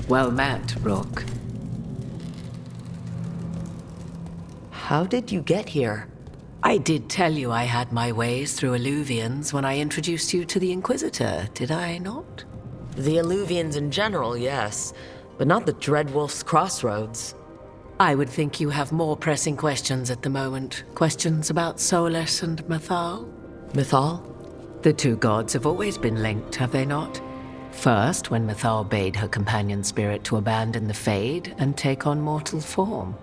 Well met, Rook. How did you get here? I did tell you I had my ways through Illuvians when I introduced you to the Inquisitor, did I not? The Illuvians in general, yes, but not the Dreadwolf's Crossroads. I would think you have more pressing questions at the moment. Questions about SOLAS and Mythal? Mythal? The two gods have always been linked, have they not? First, when Mythal bade her companion spirit to abandon the Fade and take on mortal form.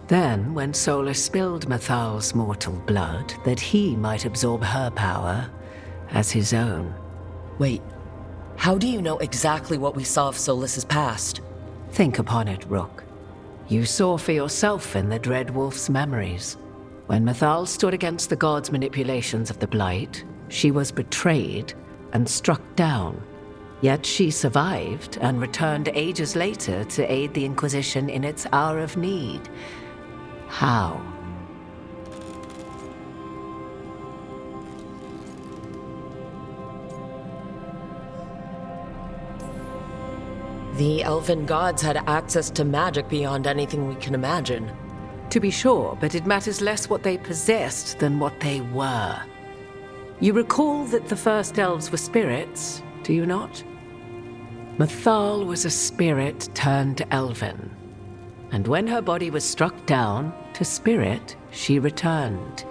Then, when SOLAS spilled Mythal's mortal blood, that he might absorb her power as his own. Wait, how do you know exactly what we saw of Solas's past? Think upon it, Rook. You saw for yourself in the Dreadwolf's memories. When Mythal stood against the gods' manipulations of the Blight, she was betrayed and struck down. Yet she survived and returned ages later to aid the Inquisition in its hour of need. How? The elven gods had access to magic beyond anything we can imagine. To be sure, but it matters less what they possessed than what they were. You recall that the first elves were spirits, do you not? Mythal was a spirit turned elven. And when her body was struck down, to spirit she returned,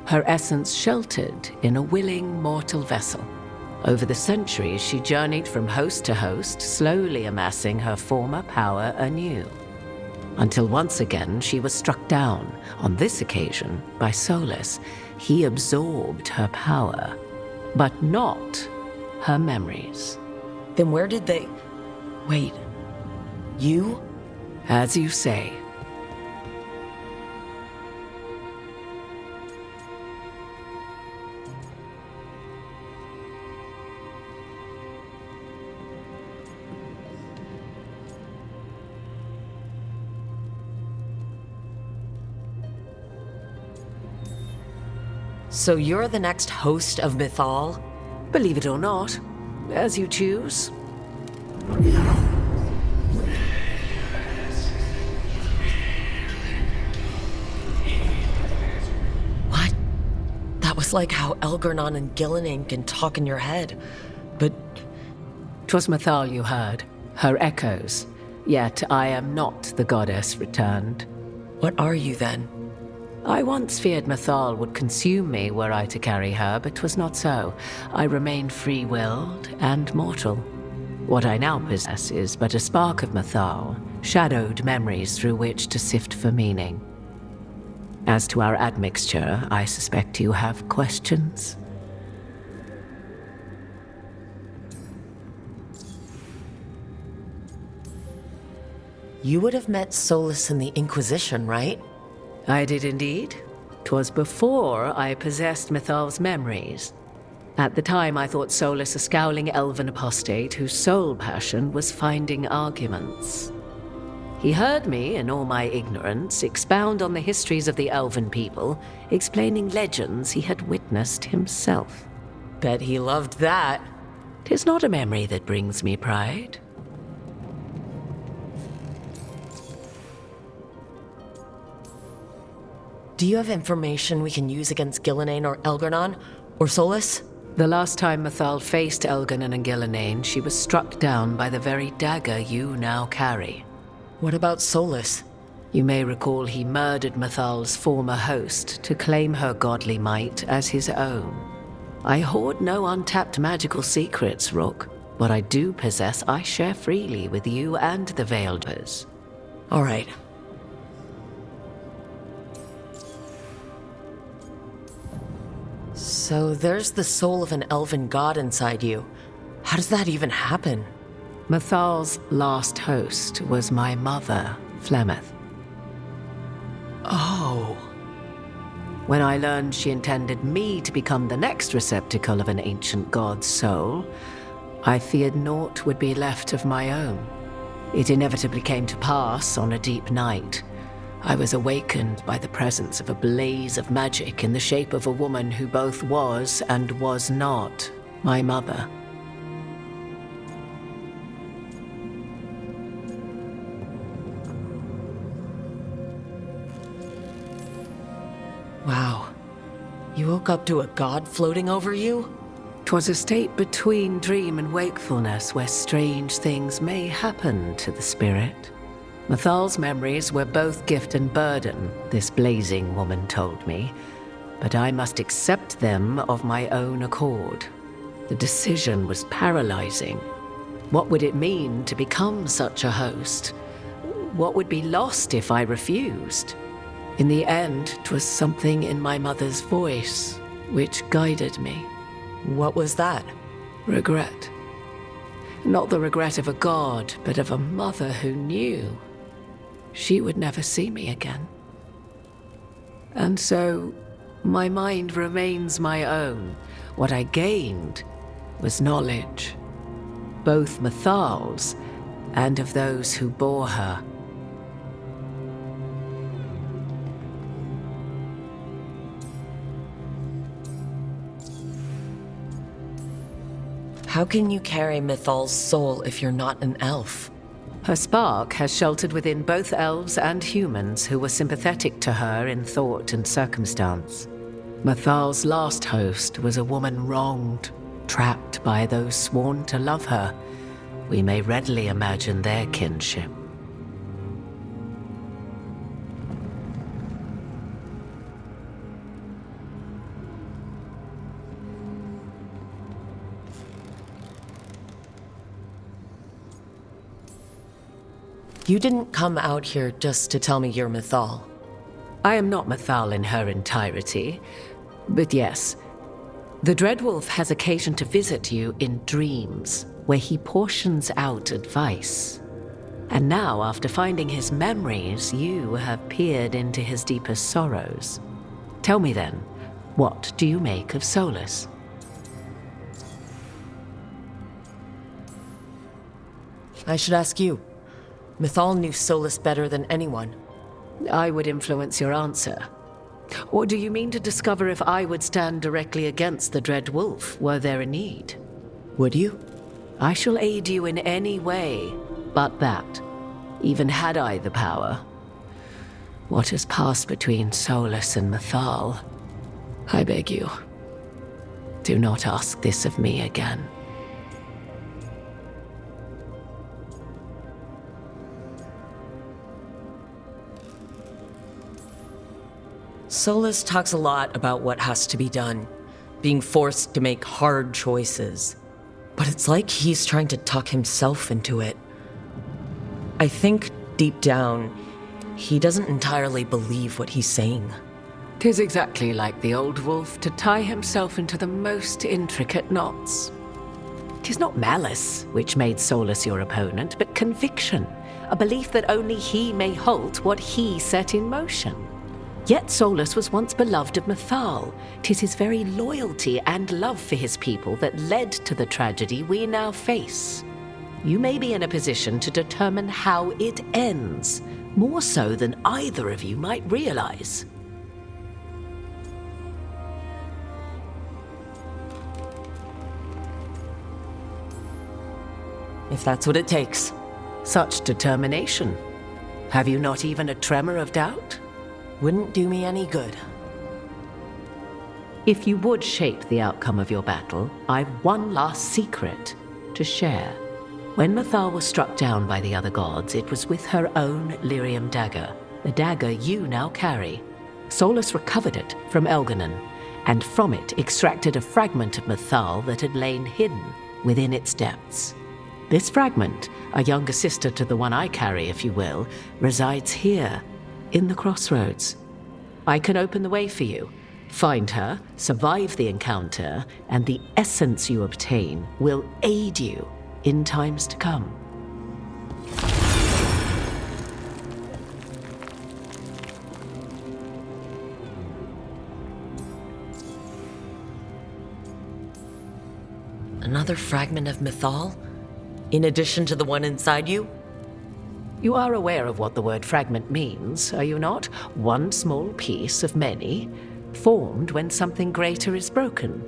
her essence sheltered in a willing mortal vessel. Over the centuries, she journeyed from host to host, slowly amassing her former power anew. Until once again she was struck down, on this occasion by SOLAS. He absorbed her power, but not her memories. Then where did they... Wait, you? As you say. So you're the next host of Mythal? Believe it or not, as you choose. What? That was like how Elgar'nan and Gillenane can talk in your head, but... 'Twas Mythal you heard, her echoes. Yet I am not the goddess returned. What are you then? I once feared Mythal would consume me were I to carry her, but 'twas not so. I remain free-willed and mortal. What I now possess is but a spark of Mythal, shadowed memories through which to sift for meaning. As to our admixture, I suspect you have questions. You would have met SOLAS in the Inquisition, right? I did indeed. 'Twas before I possessed Mythal's memories. At the time, I thought SOLAS a scowling elven apostate whose sole passion was finding arguments. He heard me, in all my ignorance, expound on the histories of the elven people, explaining legends he had witnessed himself. Bet he loved that. 'Tis not a memory that brings me pride. Do you have information we can use against Gillenane or Elgar'nan? Or SOLAS? The last time Mythal faced Elgar'nan and Gillenane, she was struck down by the very dagger you now carry. What about SOLAS? You may recall he murdered Mythal's former host to claim her godly might as his own. I hoard no untapped magical secrets, Rook. What I do possess, I share freely with you and the Veilguard. All right. So there's the soul of an elven god inside you. How does that even happen? Mythal's last host was my mother, Flemeth. Oh. When I learned she intended me to become the next receptacle of an ancient god's soul, I feared naught would be left of my own. It inevitably came to pass on a deep night. I was awakened by the presence of a blaze of magic in the shape of a woman who both was and was not my mother. woke up to a god floating over you? 'Twas a state between dream and wakefulness where strange things may happen to the spirit. Mathal's memories were both gift and burden, this blazing woman told me, but I must accept them of my own accord. The decision was paralyzing. What would it mean to become such a host? What would be lost if I refused? In the end, 'twas something in my mother's voice which guided me. What was that? Regret. Not the regret of a god, but of a mother who knew she would never see me again. And so, my mind remains my own. What I gained was knowledge, both Mathal's and of those who bore her. How can you carry Mathal's soul if you're not an elf? Her spark has sheltered within both elves and humans who were sympathetic to her in thought and circumstance. Mathal's last host was a woman wronged, trapped by those sworn to love her. We may readily imagine their kinship. You didn't come out here just to tell me you're Mathal. I am not Mathal in her entirety, but yes, the Dreadwolf has occasion to visit you in dreams, where he portions out advice. And now, after finding his memories, you have peered into his deepest sorrows. Tell me then, what do you make of SOLAS? I should ask you. Mathal knew SOLAS better than anyone. I would influence your answer. Or do you mean to discover if I would stand directly against the Dread Wolf were there a need? Would you? I shall aid you in any way but that, even had I the power. What has passed between SOLAS and Mathal? I beg you, do not ask this of me again. SOLAS talks a lot about what has to be done, being forced to make hard choices. But it's like he's trying to talk himself into it. I think, deep down, he doesn't entirely believe what he's saying. 'Tis exactly like the old wolf to tie himself into the most intricate knots. 'Tis not malice which made SOLAS your opponent, but conviction, a belief that only he may halt what he set in motion. Yet SOLAS was once beloved of Mathal. 'Tis his very loyalty and love for his people that led to the tragedy we now face. You may be in a position to determine how it ends, more so than either of you might realize. If that's what it takes. Such determination. Have you not even a tremor of doubt? Wouldn't do me any good. If you would shape the outcome of your battle, I've one last secret to share. When Mathal was struck down by the other gods, it was with her own lyrium dagger, the dagger you now carry. SOLAS recovered it from Elganon, and from it extracted a fragment of Mathal that had lain hidden within its depths. This fragment, a younger sister to the one I carry, if you will, resides here, in the crossroads. I can open the way for you. Find her, survive the encounter, and the essence you obtain will aid you in times to come. Another fragment of Mathal? In addition to the one inside you? You are aware of what the word fragment means, are you not? One small piece of many, formed when something greater is broken.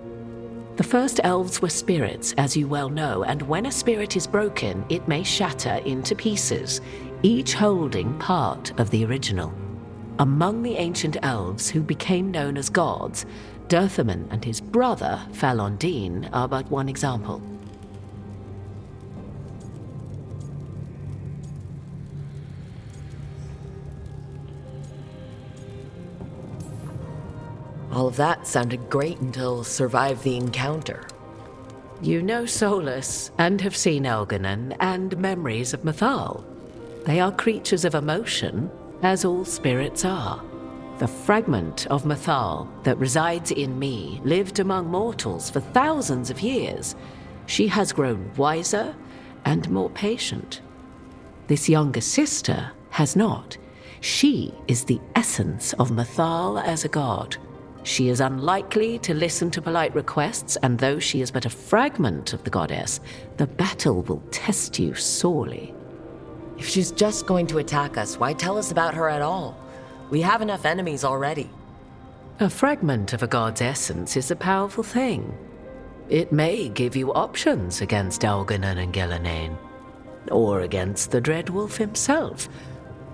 The first elves were spirits, as you well know, and when a spirit is broken, it may shatter into pieces, each holding part of the original. Among the ancient elves who became known as gods, Dirthaman and his brother, Falondine, are but one example. All of that sounded great until survive the encounter. You know SOLAS, and have seen Elganon, and memories of Mythal. They are creatures of emotion, as all spirits are. The fragment of Mythal that resides in me lived among mortals for thousands of years. She has grown wiser and more patient. This younger sister has not. She is the essence of Mythal as a god. She is unlikely to listen to polite requests, and though she is but a fragment of the goddess, the battle will test you sorely. If she's just going to attack us, why tell us about her at all? We have enough enemies already. A fragment of a god's essence is a powerful thing. It may give you options against Elganon and Ghilanane, or against the Dreadwolf himself,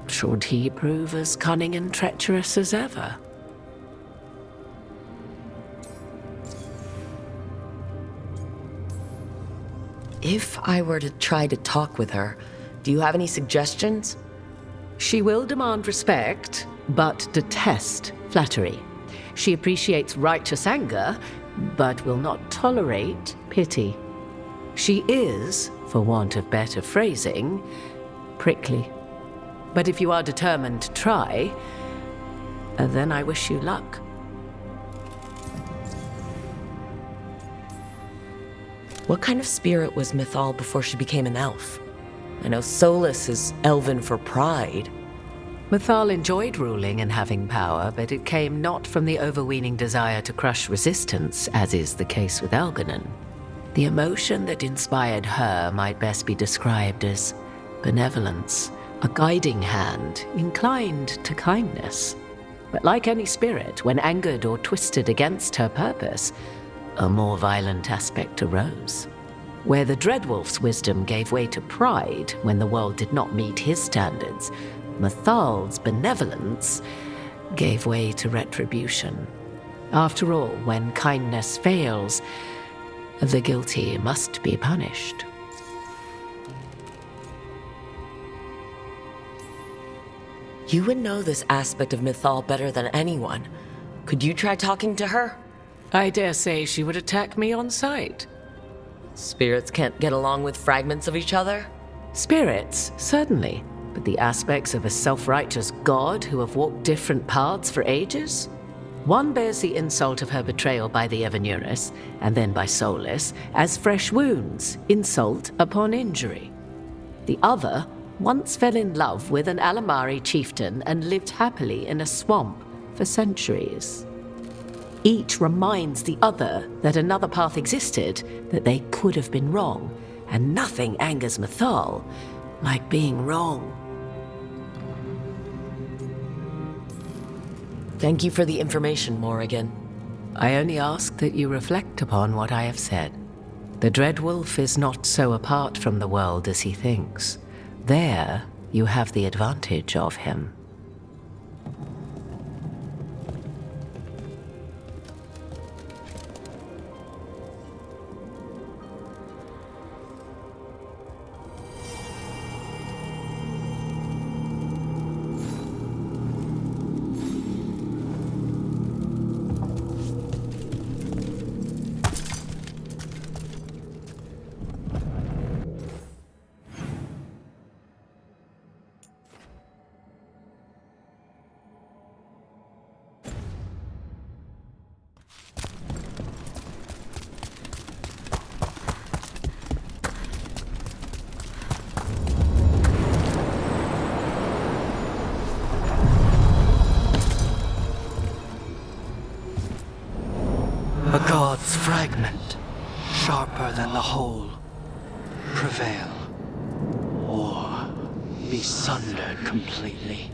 should he prove as cunning and treacherous as ever. If I were to try to talk with her, do you have any suggestions? She will demand respect, but detest flattery. She appreciates righteous anger, but will not tolerate pity. She is, for want of better phrasing, prickly. But if you are determined to try, then I wish you luck. What kind of spirit was Mythal before she became an elf? I know SOLAS is elven for pride. Mythal enjoyed ruling and having power, but it came not from the overweening desire to crush resistance, as is the case with Elganon. The emotion that inspired her might best be described as benevolence, a guiding hand inclined to kindness. But like any spirit, when angered or twisted against her purpose, a more violent aspect arose. Where the Dreadwolf's wisdom gave way to pride when the world did not meet his standards, Mythal's benevolence gave way to retribution. After all, when kindness fails, the guilty must be punished. You would know this aspect of Mythal better than anyone. Could you try talking to her? I dare say she would attack me on sight. Spirits can't get along with fragments of each other? Spirits, certainly, but the aspects of a self-righteous god who have walked different paths for ages? One bears the insult of her betrayal by the Evanurus, and then by SOLAS, as fresh wounds, insult upon injury. The other once fell in love with an Alamari chieftain and lived happily in a swamp for centuries. Each reminds the other that another path existed, that they could have been wrong, and nothing angers Mythal like being wrong. Thank you for the information, Morrigan. I only ask that you reflect upon what I have said. The Dreadwolf is not so apart from the world as he thinks. There, you have the advantage of him. A god's fragment, sharper than the whole, prevail, or be sundered completely.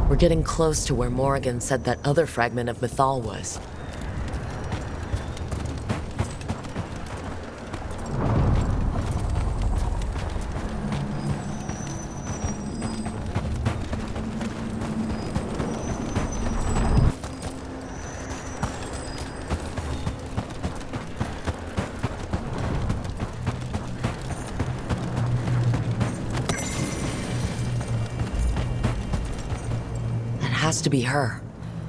We're getting close to where Morrigan said that other fragment of Mythal was. has to be her.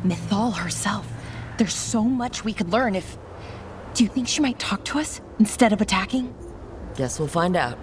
Mythal herself. There's so much we could learn if... Do you think she might talk to us instead of attacking? Guess we'll find out.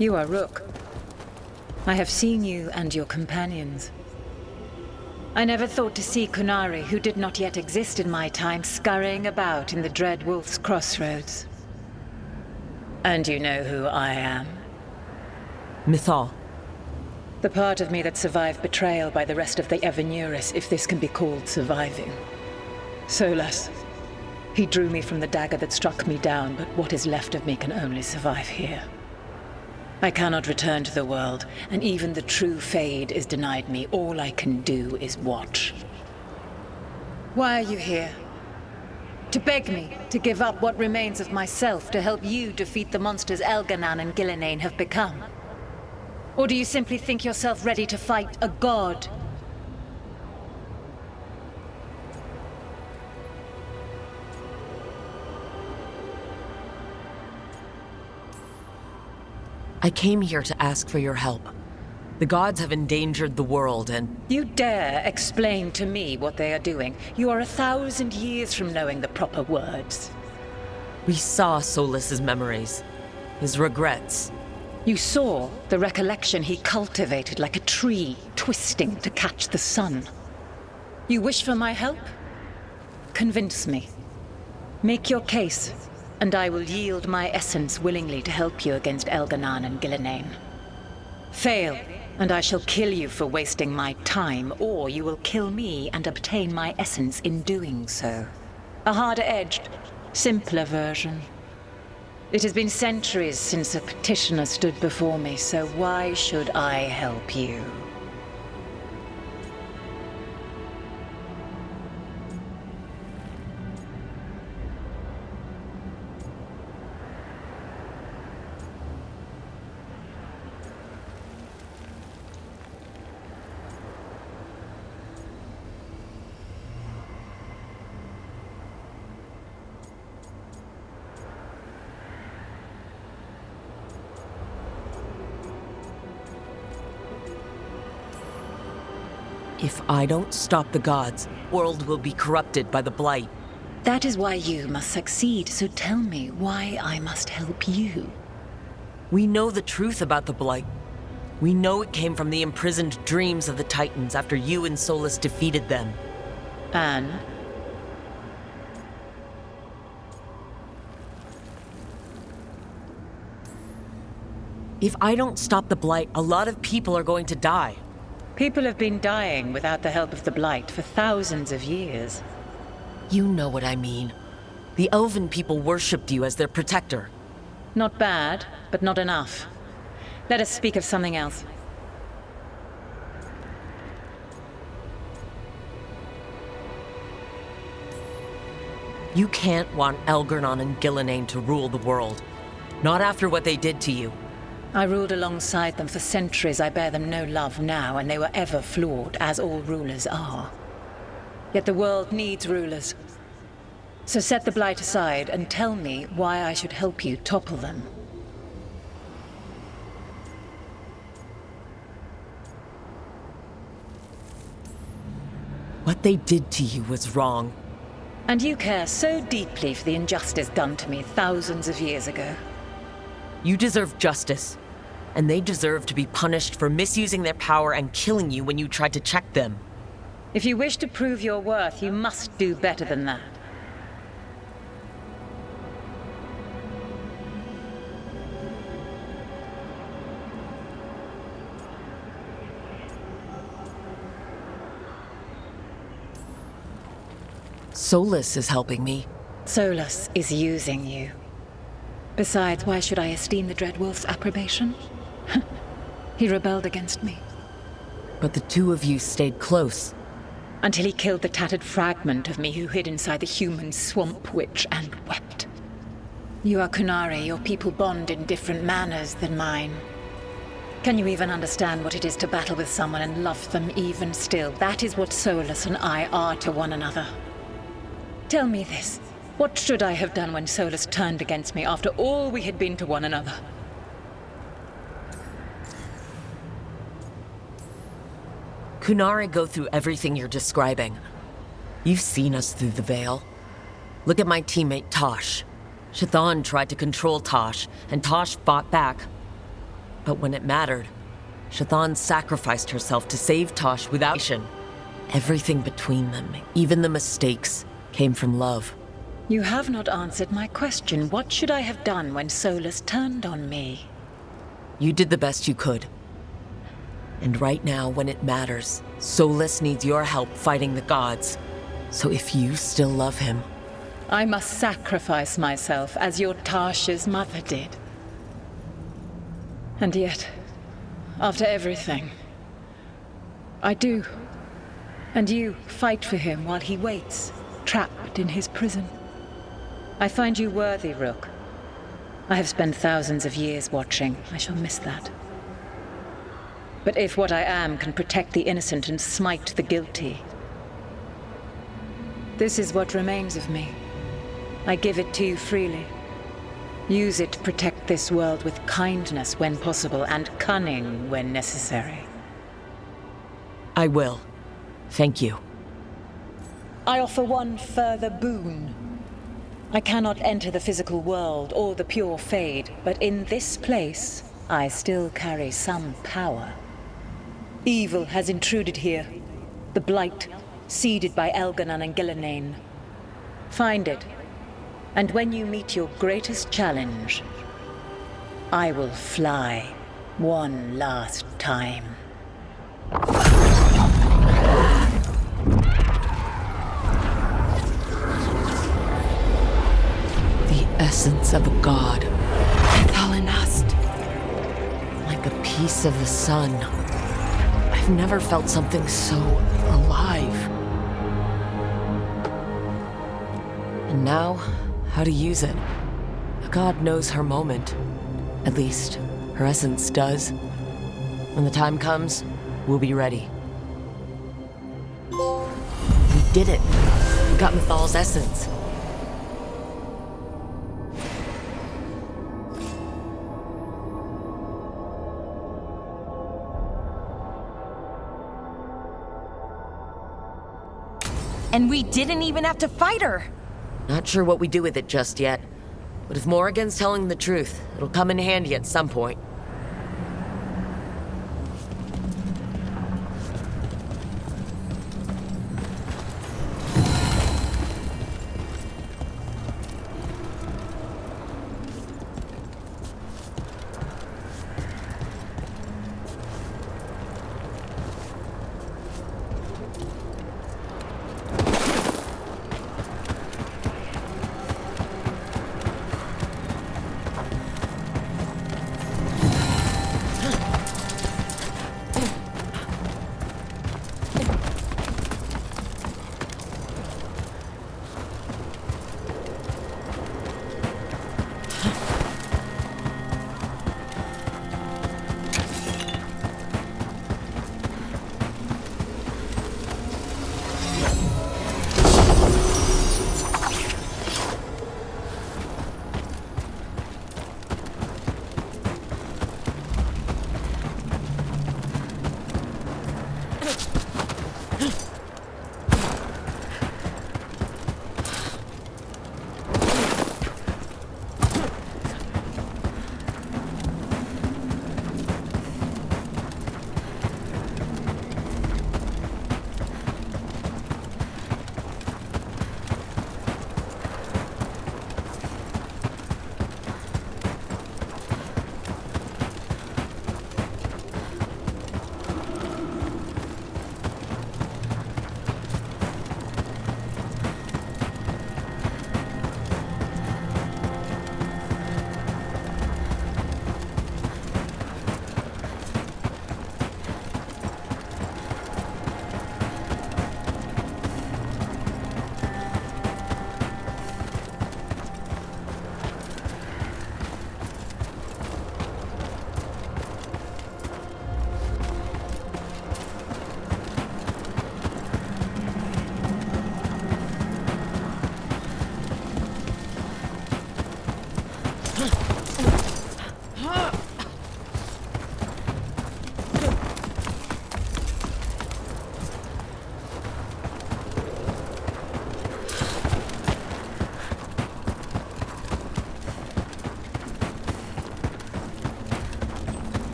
You are Rook. I have seen you and your companions. I never thought to see Kunari, who did not yet exist in my time, scurrying about in the Dread Wolf's crossroads. And you know who I am. Mythal. The part of me that survived betrayal by the rest of the Evanuris, if this can be called surviving. SOLAS. He drew me from the dagger that struck me down, but what is left of me can only survive here. I cannot return to the world, and even the true Fade is denied me. All I can do is watch. Why are you here? To beg me to give up what remains of myself to help you defeat the monsters Elganan and Gillenane have become? Or do you simply think yourself ready to fight a god? I came here to ask for your help. The gods have endangered the world and... You dare explain to me what they are doing? You are 1,000 years from knowing the proper words. We saw Solas's memories, his regrets. You saw the recollection he cultivated like a tree, twisting to catch the sun. You wish for my help? Convince me. Make your case, and I will yield my essence willingly to help you against Elganan and Gillenane. Fail, and I shall kill you for wasting my time, or you will kill me and obtain my essence in doing so. A harder-edged, simpler version. It has been centuries since a petitioner stood before me, so why should I help you? If I don't stop the gods, the world will be corrupted by the Blight. That is why you must succeed, so tell me why I must help you. We know the truth about the Blight. We know it came from the imprisoned dreams of the Titans after you and Solas defeated them. And? If I don't stop the Blight, a lot of people are going to die. People have been dying without the help of the Blight for thousands of years. You know what I mean. The Elven people worshipped you as their protector. Not bad, but not enough. Let us speak of something else. You can't want Elganan and Gillenane to rule the world. Not after what they did to you. I ruled alongside them for centuries. I bear them no love now, and they were ever flawed, as all rulers are. Yet the world needs rulers. So set the Blight aside and tell me why I should help you topple them. What they did to you was wrong. And you care so deeply for the injustice done to me thousands of years ago. You deserve justice, and they deserve to be punished for misusing their power and killing you when you tried to check them. If you wish to prove your worth, you must do better than that. SOLAS is helping me. SOLAS is using you. Besides, why should I esteem the Dreadwolf's approbation? He rebelled against me. But the two of you stayed close. Until he killed the tattered fragment of me who hid inside the human swamp witch and wept. You are Kunari, your people bond in different manners than mine. Can you even understand what it is to battle with someone and love them even still? That is what SOLAS and I are to one another. Tell me this. What should I have done when SOLAS turned against me after all we had been to one another? Kunari go through everything you're describing. You've seen us through the veil. Look at my teammate Tosh. Shathan tried to control Tosh, and Tosh fought back. But when it mattered, Shathan sacrificed herself to save Tosh without action. Everything between them, even the mistakes, came from love. You have not answered my question. What should I have done when SOLAS turned on me? You did the best you could. And right now, when it matters, SOLAS needs your help fighting the gods. So if you still love him... I must sacrifice myself as your Tasha's mother did. And yet, after everything, I do. And you fight for him while he waits, trapped in his prison. I find you worthy, Rook. I have spent thousands of years watching. I shall miss that. But if what I am can protect the innocent and smite the guilty, this is what remains of me. I give it to you freely. Use it to protect this world with kindness when possible and cunning when necessary. I will. Thank you. I offer one further boon. I cannot enter the physical world or the pure Fade, but in this place, I still carry some power. Evil has intruded here. The Blight, seeded by Elganon and Gillenane. Find it, and when you meet your greatest challenge, I will fly one last time. The essence of a god. Thalanast. Like a piece of the sun. I've never felt something so alive. And now, how to use it. A god knows her moment. At least, her essence does. When the time comes, we'll be ready. We did it. We got Mythal's essence. And we didn't even have to fight her! Not sure what we do with it just yet. But if Morrigan's telling the truth, it'll come in handy at some point.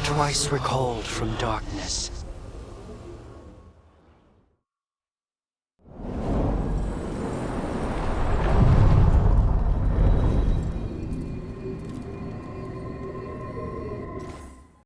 Twice recalled from darkness,